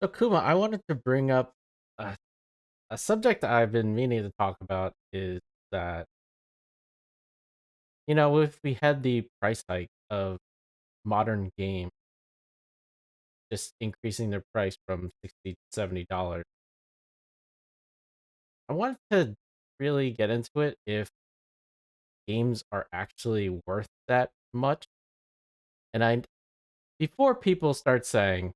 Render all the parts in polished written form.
So Kuma, I wanted to bring up a, a subject I've been meaning to talk about is that if we had the price hike of modern games just increasing their price from $60 to $70, I wanted to really get into it if games are actually worth that much. And I before people start saying,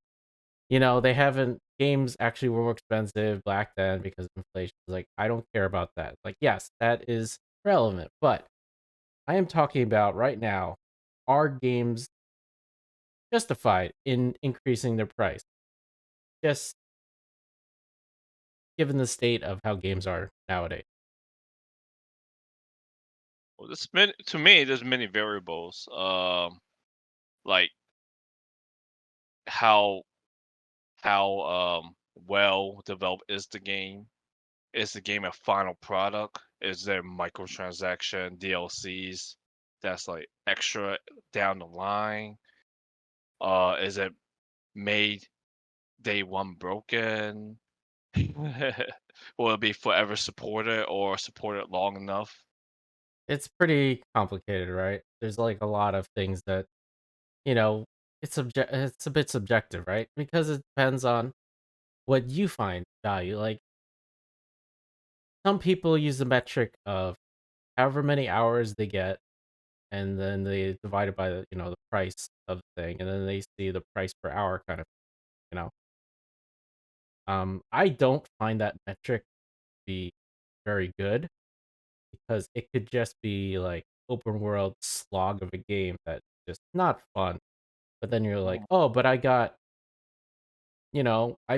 they haven't games actually were more expensive back then because of inflation. Like, I don't care about that. Like, yes, that is relevant, but I am talking about right now, are games justified in increasing their price? Just given the state of how games are nowadays. Well, to me, there's many variables. Like how well developed is the game? Is the game a final product? Is there microtransaction DLCs that's like extra down the line? Is it made day one broken? Will it be forever supported or supported long enough? It's pretty complicated, right? There's like a lot of things that, you know, it's a bit subjective, right? Because it depends on what you find value. Like, some people use the metric of however many hours they get, and then they divide it by the price of the thing, and then they see the price per hour kind of, you know. I don't find that metric be very good because it could just be like open world slog of a game that's just not fun. But then you're like, Mhm. oh, but I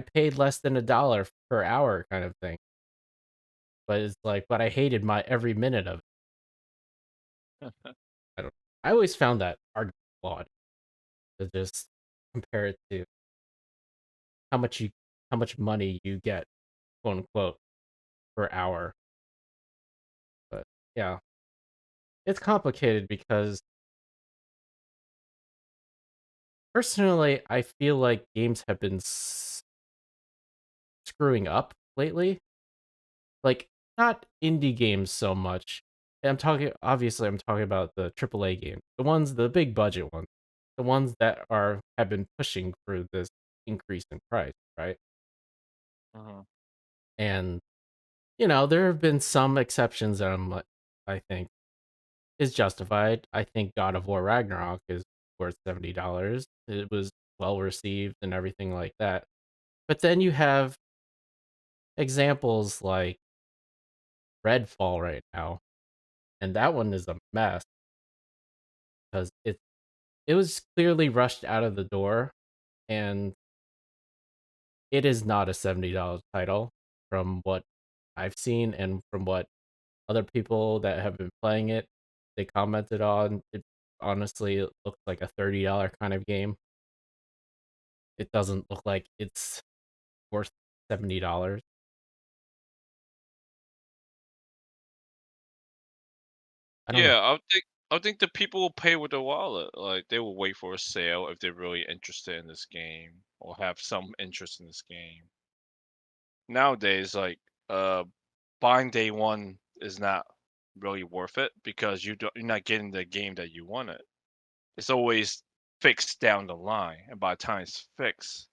paid less than $1 per hour kind of thing. But it's like, but I hated my every minute of it. I don't. I always found that argument flawed to just compare it to how much you how much money you get, quote unquote, per hour. But yeah, it's complicated because personally, I feel like games have been screwing up lately. Like, not indie games so much. I'm talking about the AAA games, the big budget ones, the ones that have been pushing for this increase in price, right? Mhm. And there have been some exceptions that I think is justified. I think God of War Ragnarok is worth $70. It was well received and everything like that. But then you have examples like Redfall right now, and that one is a mess because it was clearly rushed out of the door, and it is not a $70 title from what I've seen and from what other people that have been playing it they commented on. It honestly it looks like a $30 kind of game. It doesn't look like it's worth $70. I don't know. I think the people will pay with their wallet. Like they will wait for a sale if they're really interested in this game or have some interest in this game. Nowadays, like uh buying day one is not really worth it because you're not getting the game that you wanted. It's always fixed down the line, and by the time it's fixed,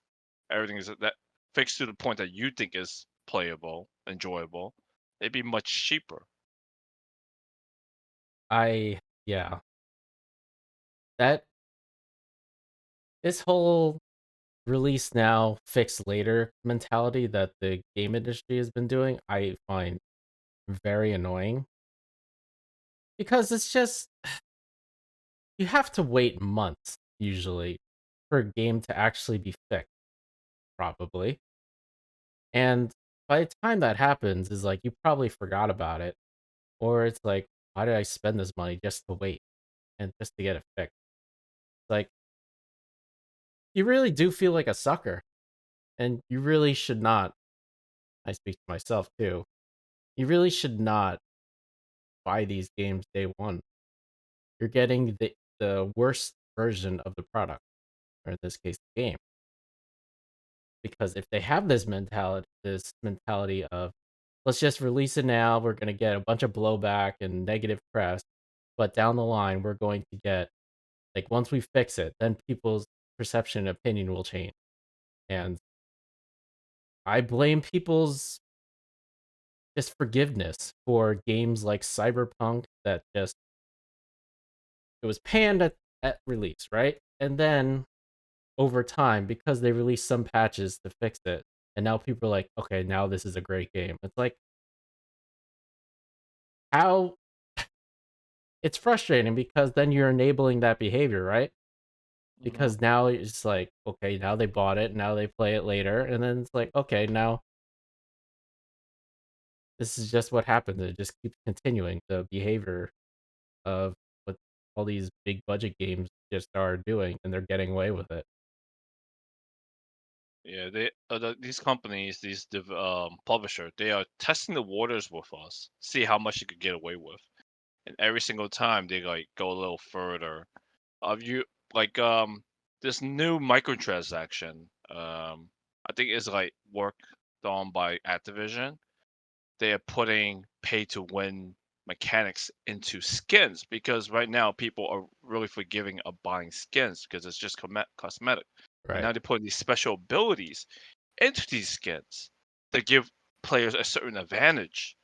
everything is that fixed to the point that you think is playable, enjoyable. It'd be much cheaper. I Yeah, that this whole release now, fix later mentality that the game industry has been doing, I find very annoying because it's just you have to wait months usually for a game to actually be fixed, probably. And by the time that happens, is like you probably forgot about it, or it's like, why did I spend this money just to wait and just to get it fixed? Like, you really do feel like a sucker, and you really should not. I speak to myself too. You really should not buy these games day one. You're getting the worst version of the product, or in this case, the game. because if they have this mentality of let's just release it now, we're going to get a bunch of blowback and negative press, but down the line we're going to get like once we fix it, then people's perception and opinion will change. And I blame people's just forgiveness for games like Cyberpunk that just it was panned at release, right? And then over time, because they released some patches to fix it, and now people are like, okay, now this is a great game. It's like how it's frustrating because then you're enabling that behavior, right? Mhm. Because now it's like, okay, now they bought it, now they play it later, and then it's like, okay, now this is just what happens. It just keeps continuing the behavior of what all these big budget games just are doing, and they're getting away with it. Yeah, these companies, these publisher, they are testing the waters with us, see how much you could get away with, and every single time they like go a little further. You like this new microtransaction, I think is like worked on by Activision. They are putting pay to win mechanics into skins because right now people are really forgiving of buying skins because it's just cosmetic. But Right. now they're putting these special abilities into these skins that give players a certain advantage,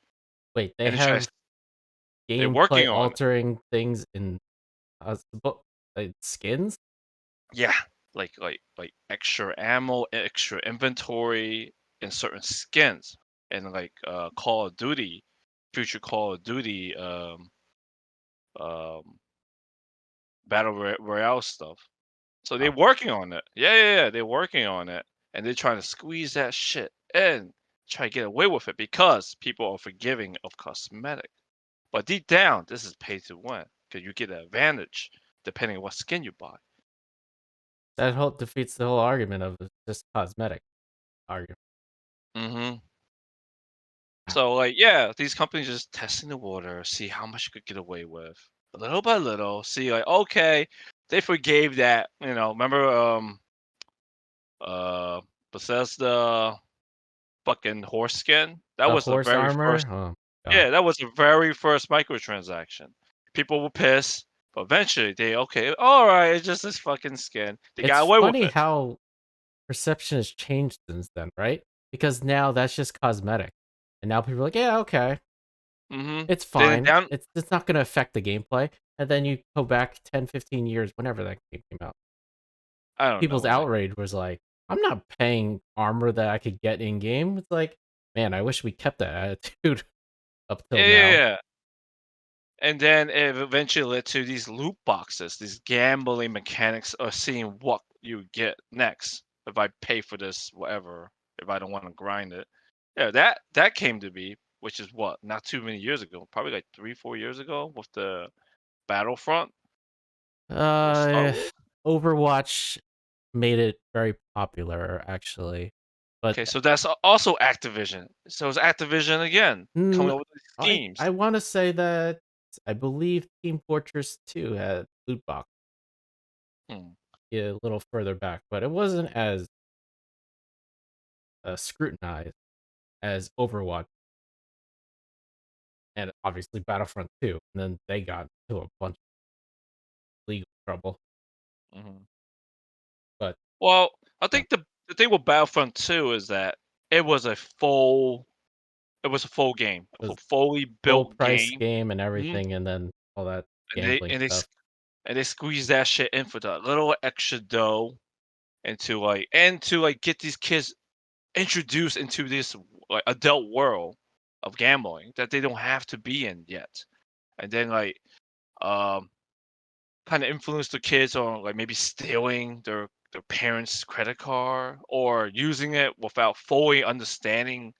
Wait, they and have they're gameplay working on altering things in possible like skins? yeah, like extra ammo, extra inventory, and certain skins, and like Call of Duty, future Call of Duty, um, Royale stuff. So they're Wow. working on it. Yeah. They're working on it, and they're trying to squeeze that shit in, try to get away with it because people are forgiving of cosmetic. But deep down, this is pay to win because you get an advantage depending on what skin you buy. That whole defeats the whole argument of it's just cosmetic argument. Hmm. Wow. So like, yeah, these companies just testing the water, see how much you could get away with, little by little. See like, okay, they forgave that. Remember uh Bethesda fucking horse skin? That The was the horse very first. armor? Oh god. Yeah, that was the very first microtransaction. People were pissed, but eventually they okay, all right, it's just this fucking skin. They got It's away with funny it. how perception has changed since then, right? Because now that's just cosmetic. And now people are like, yeah, okay. Hmm. It's Then fine. down, It's not gonna affect the gameplay. And then you go back 10, 15 years, whenever that game came out. I don't know People's when that. outrage was like, I'm not paying armor that I could get in game. It's like, man, I wish we kept that attitude up till now. Yeah. And then it eventually led to these loot boxes, these gambling mechanics of seeing what you get next. If I pay for this, whatever, if I don't want to grind it. Yeah, that came to be, which is what, not too many years ago, probably like 3, 4 years ago with the Battlefront with Star Uh, Wars. Overwatch made it very popular, actually. But Okay, so that's also Activision. So it's Activision again coming mm, up with these I schemes. I want to say that I believe Team Fortress 2 had loot box Hmm. a little further back, but it wasn't as scrutinized as Overwatch and obviously Battlefront 2. And then they got into a bunch of legal trouble. Hmm. But Well, I yeah, think the thing with Battlefront 2 is that it was a full it was a full game, it a was fully full built price game. game and Mhm. everything, and then all that And they gambling and they stuff. s- and they squeezed that shit in for the little extra dough and to get these kids introduced into this like adult world of gambling that they don't have to be in yet. And then um kind of influence the kids on like maybe stealing their parents' credit card or using it without fully understanding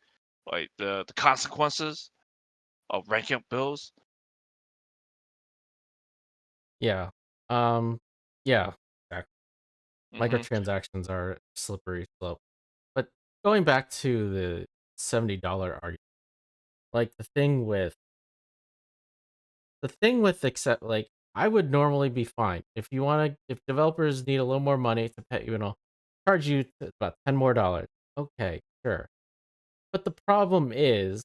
like the consequences of ranking up bills. Yeah. Um, yeah, exactly. Hmm. Microtransactions are a slippery slope. But going back to the $70 argument, like the thing with accept like I would normally be fine if you want to if developers need a little more money to pay, charge you about $10 more. okay, sure. But the problem is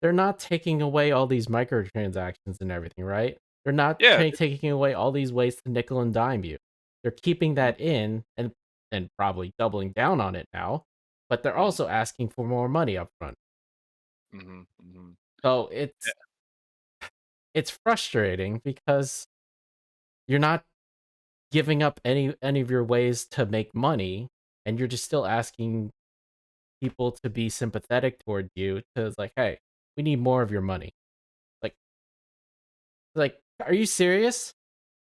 they're not taking away all these microtransactions and everything, right? They're not Yeah. taking away all these ways to nickel and dime you. They're keeping Mhm, that in and probably doubling down on it now, but they're mhm, also asking for more money up front. mhm, mhm. So Yeah, it's frustrating because you're not giving up any of your ways to make money, and you're just still asking people to be sympathetic toward you to it's like, hey, we need more of your money. Like are you serious?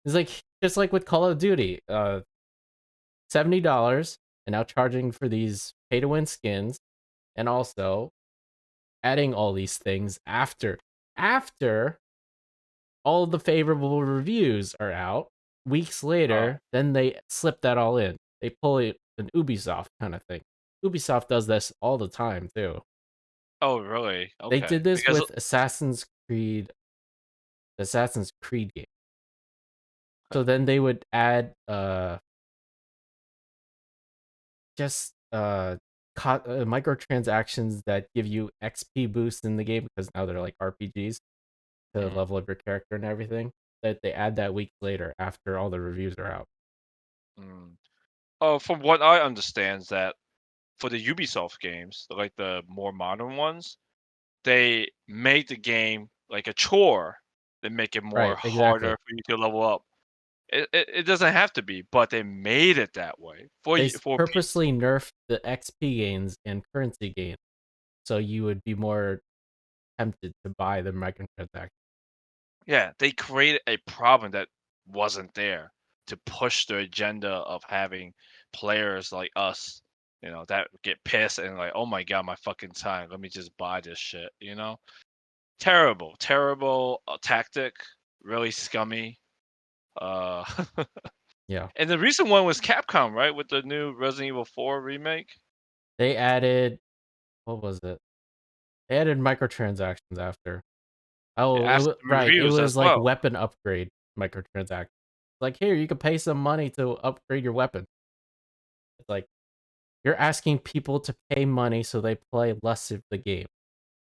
It's like just like with Call of Duty, $70 and now charging for these pay to win skins and also adding all these things after all the favorable reviews are out. Weeks uh, later, then they slip that all in. They pull it an Ubisoft kind of thing. Ubisoft does this all the time too. oh, really? They Okay. did this Because with Assassin's Creed game. So okay. then they would add just microtransactions that give you XP boosts in the game because now they're like RPGs to Mhm, level up your character and everything. That they add that weeks later after all the reviews are out. mm. From what I understand is that for the Ubisoft games, like the more modern ones, they make the game like a chore. They make it more Right, exactly. harder for you to level up. It doesn't have to be, but they made it that way for They you for pe purposely nerfed the XP gains and currency gains, so you would be more tempted to buy the microtransaction. yeah, they created a problem that wasn't there to push the agenda of having players like us, that get pissed and like, "Oh my god, my fucking time. Let me just buy this shit," you know? Terrible, terrible, tactic, really scummy, uh, Yeah, and the recent one was Capcom, right, with the new Resident Evil 4 remake? they added what was it? They added microtransactions after. It Oh, asked the right. It reviews as was like well. weapon upgrade microtransactions. Like here, you could pay some money to upgrade your weapon. It's like you're asking people to pay money so they play less of the game.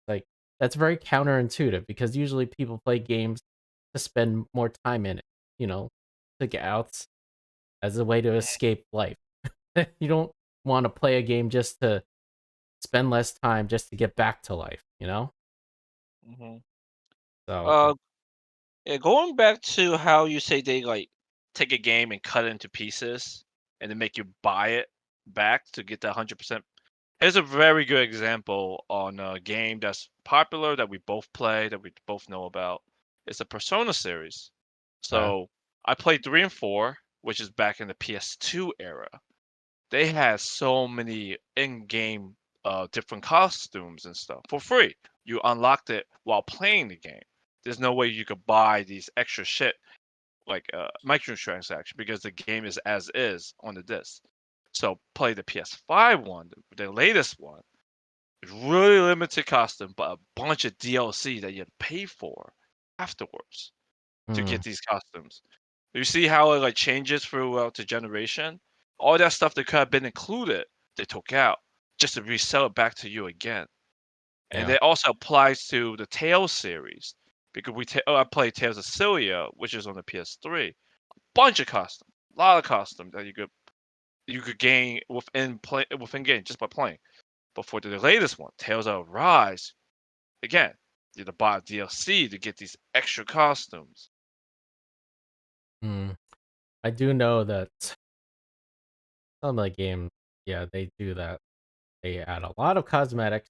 Like that's very counterintuitive because usually people play games to spend more time in it, you know, to get out as a way to escape life. You don't want to play a game just to spend less time just to get back to life, you know? Mhm. So, Uh, yeah, going back to how you say they, like, take a game and cut it into pieces and then make you buy it back to get that 100%. Here's a very good example on a game that's popular that we both play, that we both know about. It's the Persona series. So, I played 3 and 4, which is back in the PS2 era. They had so many in-game, different costumes and stuff for free. You unlocked it while playing the game. There's no way you could buy these extra shit like, microtransaction because the game is as is on the disc. So play the PS5 one, the latest one. It's really limited costume, but a bunch of DLC that you had to pay for afterwards to mm, get these costumes. You see how it like changes throughout the generation? All that stuff that could have been included, they took out just to resell it back to you again. And yeah. it also applies to the Tales series because I played Tales of Cilia, which is on the PS3. Bunch of costumes, a lot of costumes that you could gain within game just by playing. But for the latest one, Tales of Rise, again, you had to buy DLC to get these extra costumes. Mm. I do know that some of the game, yeah, they do that. They add a lot of cosmetics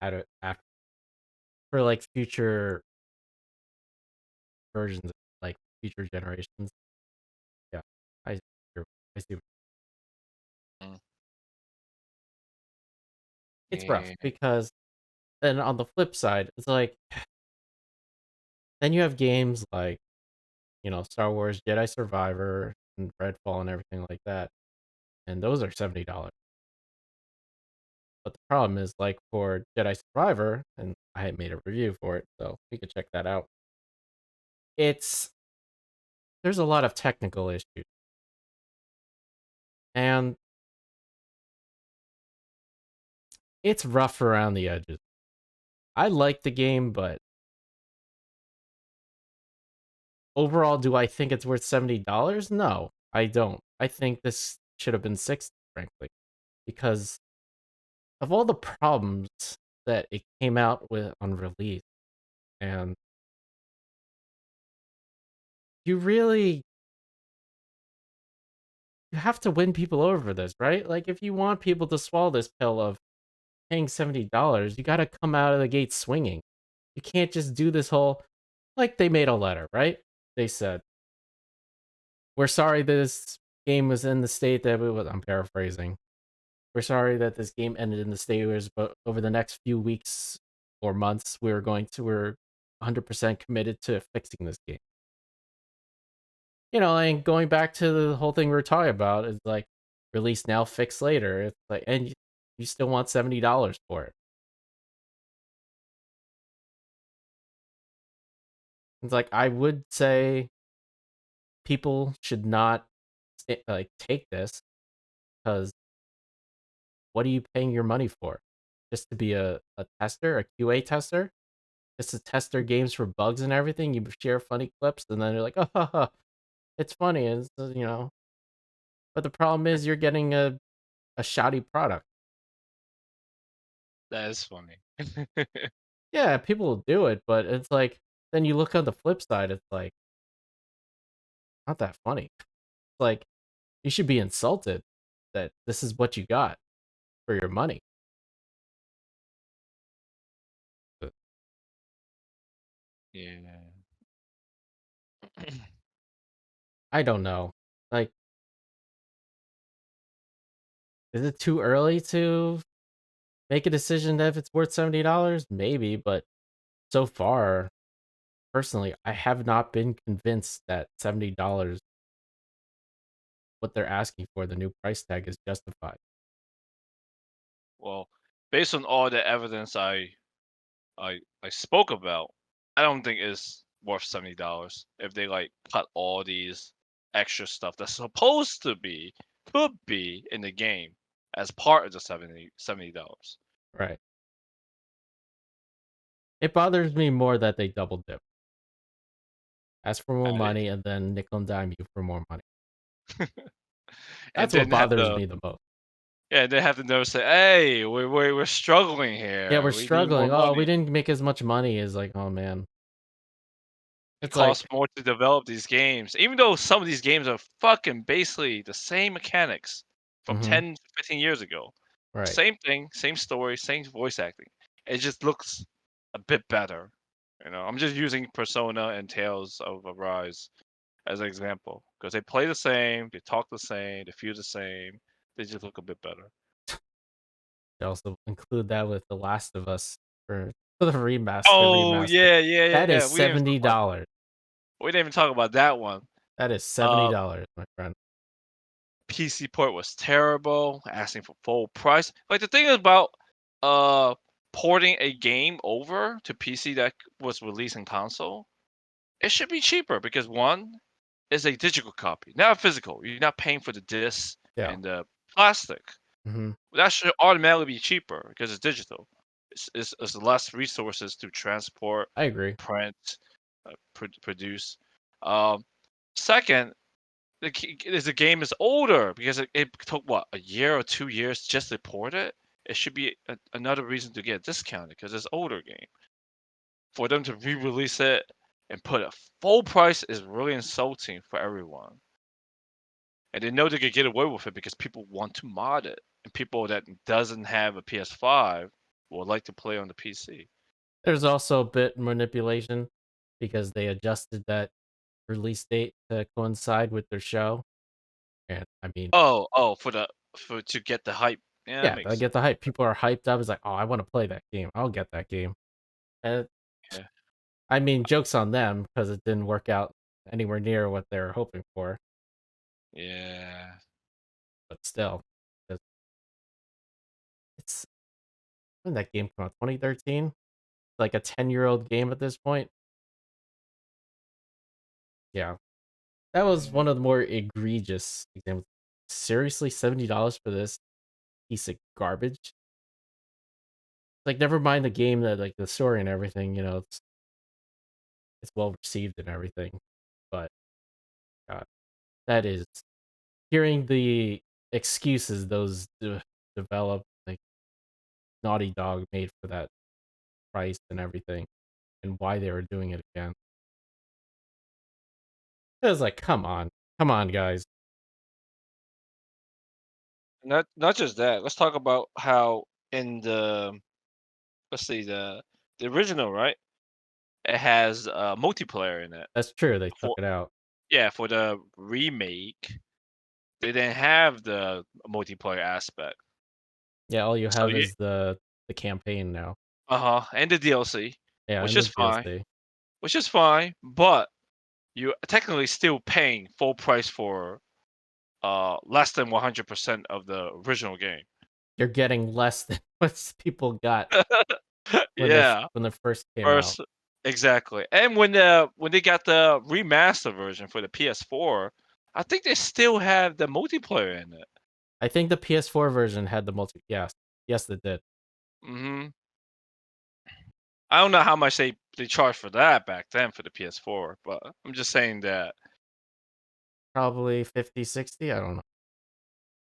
at it after for like future versions, like future generations. Yeah, I I see. Mm, It's rough yeah. because then on the flip side, it's like then you have games like Star Wars Jedi Survivor and Redfall and everything like that, and those are $70. But the problem is, like for Jedi Survivor, and I had made a review for it, so we could check that out. It's there's a lot of technical issues and it's rough around the edges. I like the game, but overall, do I think it's worth $70? No, I don't. I think this should have been 60, frankly, because of all the problems that it came out with on release. And you really you have to win people over for this, right? Like if you want people to swallow this pill of paying $70, you got to come out of the gate swinging. You can't just do this whole like they made a letter, right? They said, "We're sorry this game was in the state that it was." I'm paraphrasing. We're sorry that this game ended in the state it was, but over the next few weeks or months, we're 100% committed to fixing this game. And going back to the whole thing we are talking about is like release now, fix later. It's like, and you still want $70 for it. It's like I would say people should not like take this because what are you paying your money for? Just to be a tester, a QA tester? Just to test their games for bugs and everything? You share funny clips and then you're like, oh, it's funny. But the problem is you're getting a shoddy product. That is funny. Yeah, people will do it, but it's like, then you look on the flip side, it's like, not that funny. It's like, you should be insulted that this is what you got for your money. But Yeah. I don't know. Like, is it too early to make a decision that if it's worth $70? Maybe, but so far, personally, I have not been convinced that $70, what they're asking for, the new price tag, is justified. Well, based on all the evidence I spoke about, I don't think it's worth $70 if they like cut all these extra stuff that's supposed to be could be in the game as part of the $70. Right. It bothers me more that they double dip. Ask for more And money and then nickel and dime you for more money. and That's what then have bothers the me the most. yeah, they have the nerve to say, "Hey, we're struggling Yeah, we're here. We need more struggling. Oh, we money." didn't make as much money. Is like, oh man. It It's costs like, more to develop these games, even though some of these games are fucking basically the same mechanics from mm-hmm, 10 to 15 years ago. right. Same thing, same story, same voice acting. It just looks a bit better. I'm just using Persona and Tales of Arise as an example because they play the same, they talk the same, they feel the same. They just look a bit better. They also include that with The Last of Us for the Oh remaster. yeah, yeah, yeah, That is yeah. $70. We didn't even talk about that one. That is Uh, $70, my friend. PC port was terrible, asking for full price. Like the thing about uh porting a game over to PC that was released in console, it should be cheaper because one is a digital copy, not a physical. You're not paying for the disc Yeah. and the plastic. Mm-hmm. That should automatically be cheaper because it's digital. It's less resources to transport, I agree. print, produce. Um, Second, the game is older because it took what, a year or 2 years just to port it. It should be another reason to get discounted because it's older game. For them to re-release it and put a full price is really insulting for everyone. And they know they could get away with it because people want to mod it, and people that doesn't have a PS5 would like to play on the PC. There's also a bit manipulation because they adjusted that release date to coincide with their show. And I mean, Oh, for to get the hype. Yeah, that yeah, I makes get the hype. People are hyped up. It's like, oh, I want to play that game. I'll get that game. And yeah, I mean, jokes on them because it didn't work out anywhere near what they were hoping for. yeah, But still, it's when that game came out, 2013, like a 10-year-old game at this point. Yeah, that was yeah. one of the more egregious examples. seriously $70 for this piece of garbage? Like, never mind the game that like the story and everything, it's well received and everything. But God, that is hearing the excuses those developed like Naughty Dog made for that price and everything, and why they were doing it again. It was like, come on, guys. Not just that. Let's talk about how in the let's see the original, right? It has multiplayer in it. That's true. They took For it out. Yeah, for the remake, they didn't have the multiplayer aspect. Yeah, all you So have you is the campaign now. and the DLC, Yeah, which and is the fine, DLC. but you're technically still paying full price for less than 100% of the original game. You're getting less than what people got Yeah, when they first came out. first exactly. And when they got the remaster version for the PS4, I think they still have the multiplayer in it. I think the PS4 version had the multi. Yes, yes, it did. Hmm I don't know how much they charged for that back then for the PS4, but I'm just saying that Probably 50, 60. I don't know.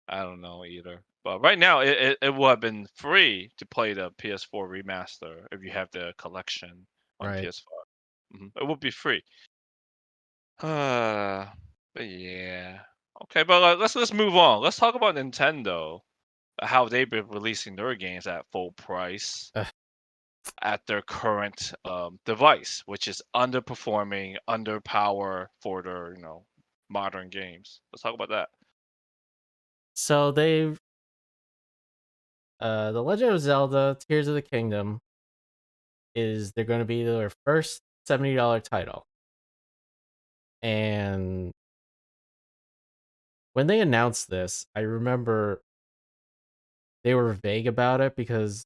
I don't know either. But right now, it would have been free to play the PS4 remaster if you have the collection on Right. PS5. It would be free. Uh, but yeah. Okay, but let's move on. Let's talk about Nintendo. How they've been releasing their games at full price Ugh. at their current device, which is underperforming, underpower for their modern games. Let's talk about that. So they The Legend of Zelda Tears of the Kingdom is they're going to be their first $70 title. And when they announced this, I remember they were vague about it because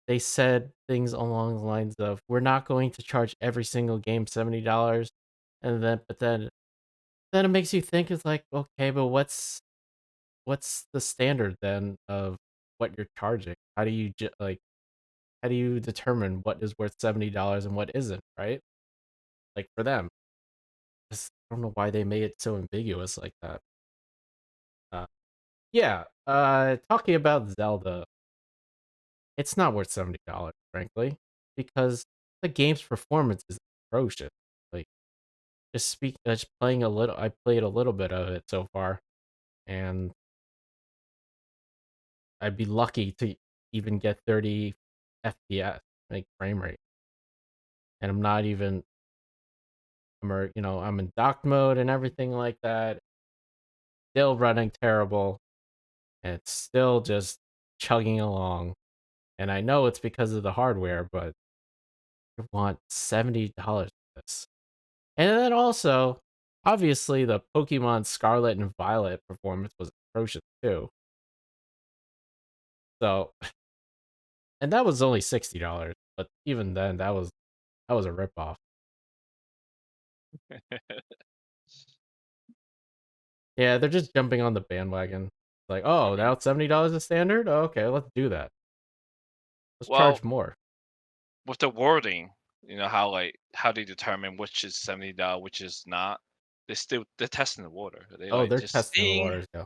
they said things along the lines of we're not going to charge every single game $70, and then it makes you think it's like, okay, but what's the standard then of what you're charging? How do you determine what is worth $70 and what isn't, right? Like for them. I don't know why they made it so ambiguous like that. Uh, yeah, talking about Zelda, it's not worth $70, frankly, because the game's performance is atrocious. Like, just playing a little. I played a little bit of it so far, and I'd be lucky to even get 30 FPS, like frame rate, and I'm not even. I'm in dock mode and everything like that. Still running terrible, and it's still just chugging along. And I know it's because of the hardware, but I want $70 for this. And then also, obviously, the Pokemon Scarlet and Violet performance was atrocious too. So, and that was only $60, but even then, that was a ripoff. Yeah, they're just jumping on the bandwagon. Like, oh, Mhm. now $70 is standard. Oh, okay, let's do that. Let's Well, charge more. with the wording, how how they determine which is $70, which is not. They're testing the water. They Oh, like they're just testing the seeing. waters. Yeah.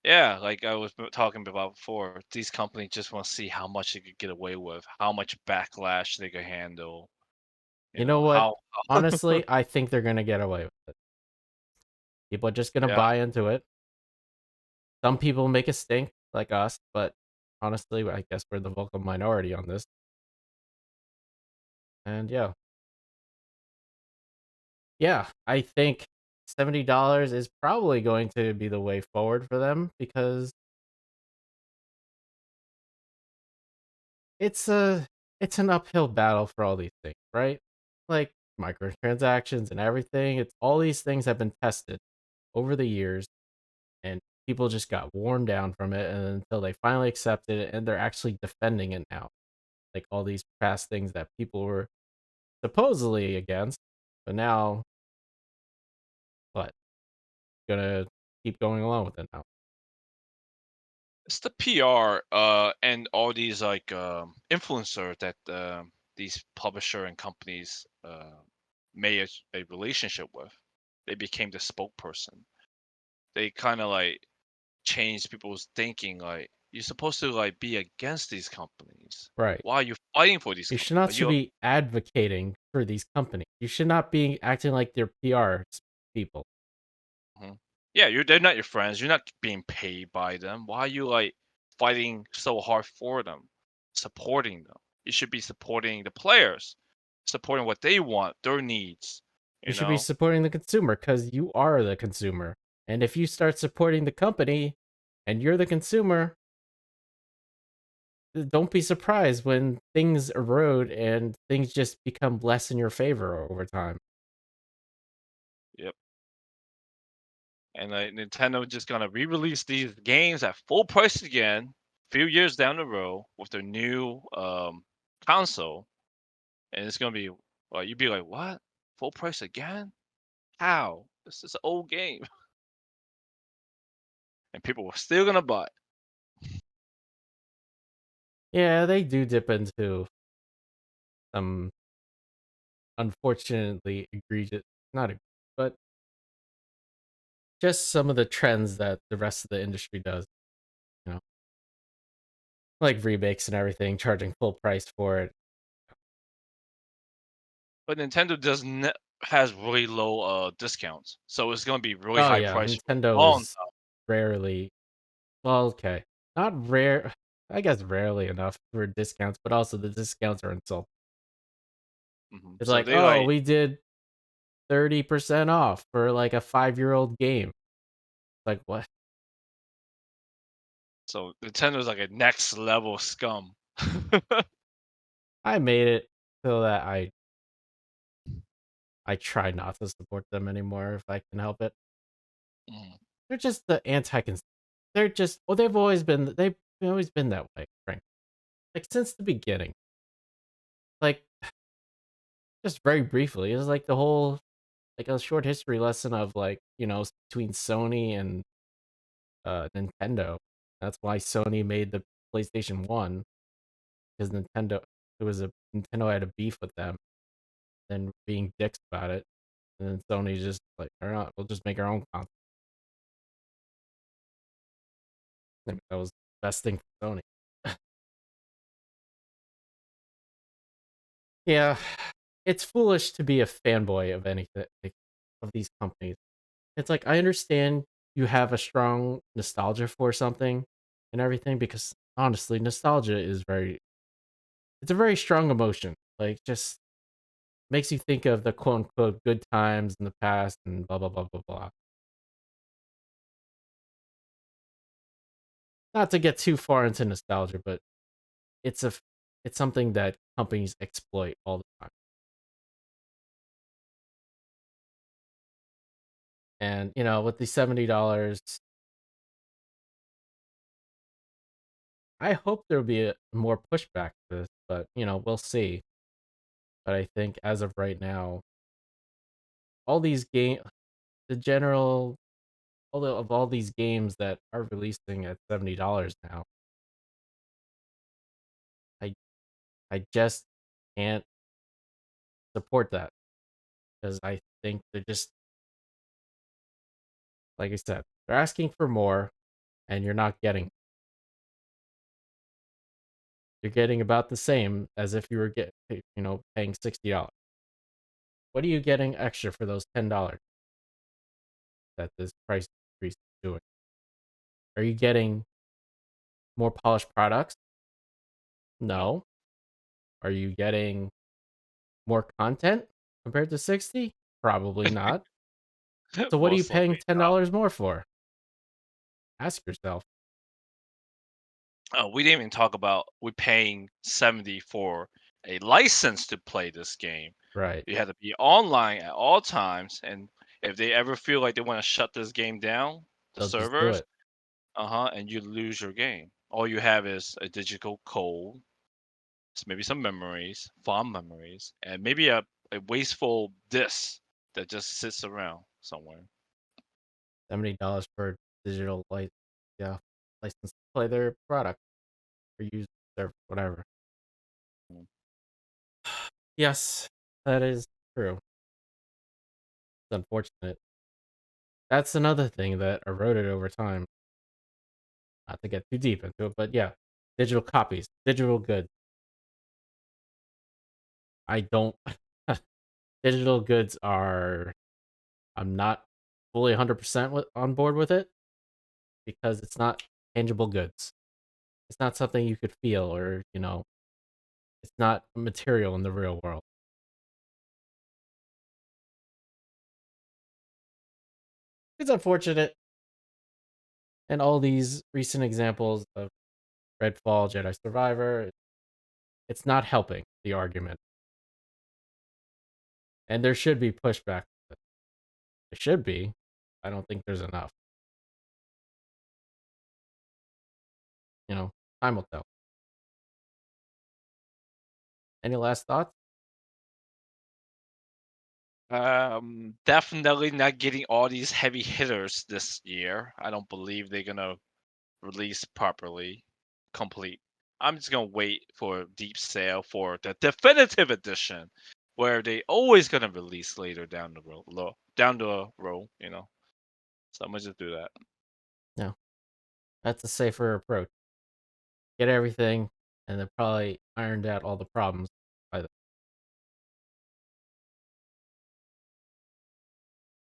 Yeah, like I was talking about before, these companies just want to see how much they could get away with, how much backlash they could handle. You know what? How. Honestly, I think they're gonna get away with it. People are just gonna Yeah. buy into it. Some people make a stink, like us, but honestly, I guess we're the vocal minority on this. And yeah, I think $70 is probably going to be the way forward for them because it's a it's an uphill battle for all these things, right? Like microtransactions and everything. It's all these things have been tested over the years and people just got worn down from it and until they finally accepted it and they're actually defending it now. Like all these past things that people were supposedly against, but now what? Gonna keep going along with it now. It's the PR and all these like influencer that these publisher and companies made a relationship with. They became the spokesperson. They kind of like changed people's thinking. Like you're supposed to like be against these companies. Right. Why are you fighting for these You should companies? not Are should you be advocating for these companies. You should not be acting like they're PR people. Mhm. Yeah, they're not your friends. You're not being paid by them. Why are you like fighting so hard for them, supporting them? You should be supporting the players, supporting what they want, their needs. You You should be know? supporting the consumer because you are the consumer. And if you start supporting the company and you're the consumer, don't be surprised when things erode and things just become less in your favor over time. Yep. And like Nintendo just gonna re-release these games at full price again, a few years down the road with their new console, and it's gonna be you'd be like, what? Full price again? How? This is an old game, and people were still gonna buy it. Yeah, they do dip into some unfortunately egregious, not, but just some of the trends that the rest of the industry does, you know, like remakes and everything, charging full price for it. But Nintendo doesn't has really low discounts, so it's gonna be really Oh high yeah, price for a Nintendo long is time. rarely, well, okay, not rare. I guess rarely enough for discounts, but also the discounts are insulting. It's So like, they oh, like we did 30% off for like a 5-year-old game. Like what? so Nintendo's like a next level scum. I made it so that I try not to support them anymore if I can help it. Mhm. They're just the anti. They're just, well, they've always been that way, frankly. Like since the beginning. Like just very briefly, it was like the whole, like a short history lesson of like, between Sony and Nintendo. That's why Sony made the PlayStation 1, because Nintendo had a beef with them and being dicks about it. And then Sony just like, all right, we'll just make our own console. I think that was the best thing for Sony. Yeah, it's foolish to be a fanboy of anything, like, of these companies. It's like I understand you have a strong nostalgia for something and everything, because honestly, nostalgia is it's a very strong emotion. Like just makes you think of the quote unquote good times in the past and blah blah blah blah blah. Not to get too far into nostalgia, but it's a it's something that companies exploit all the time. And with the $70, I hope there'll be more pushback to this, but we'll see. But I think as of right now, all these game, the general, all these games that are releasing at $70 now, I I just can't support that, because I think they're just, like I said, they're asking for more, and you're not getting. You're getting about the same as if you were paying $60. What are you getting extra for those $10 that this price increase is doing? Are you getting more polished products? No. No. Are you getting more content compared to 60? Probably not. So what are you Most paying likely not. $10 more for? Ask yourself. We didn't even talk about we paying 70 for a license to play this game. Right. You have to be online at all times, and if they ever feel like they want to shut this game down, the They'll just do servers, it. and you lose your game. All you have is a digital code, maybe some memories, fond memories, and maybe a wasteful disc that just sits around somewhere. $70 for digital yeah, license to play their product or use their whatever. Mm. Yes, that is true. It's unfortunate. That's another thing that eroded over time. Not to get too deep into it, but yeah, digital copies, digital goods. I don't. Digital goods are. I'm not fully 100% on board with it because it's not tangible goods. It's not something you could feel or, it's not material in the real world. It's unfortunate. And all these recent examples of Redfall, Jedi Survivor, it's not helping the argument. And there should be pushback. There should be. I don't think there's enough. You know, time will tell. Any last thoughts? Definitely not getting all these heavy hitters this year. I don't believe they're gonna release properly, complete. I'm just gonna wait for Deep Sale for the definitive edition, where they always gonna release later down the road, down the road. So I'm gonna just do that. No. That's a safer approach. Get everything, and then probably ironed out all the problems by then.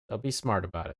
So be smart about it.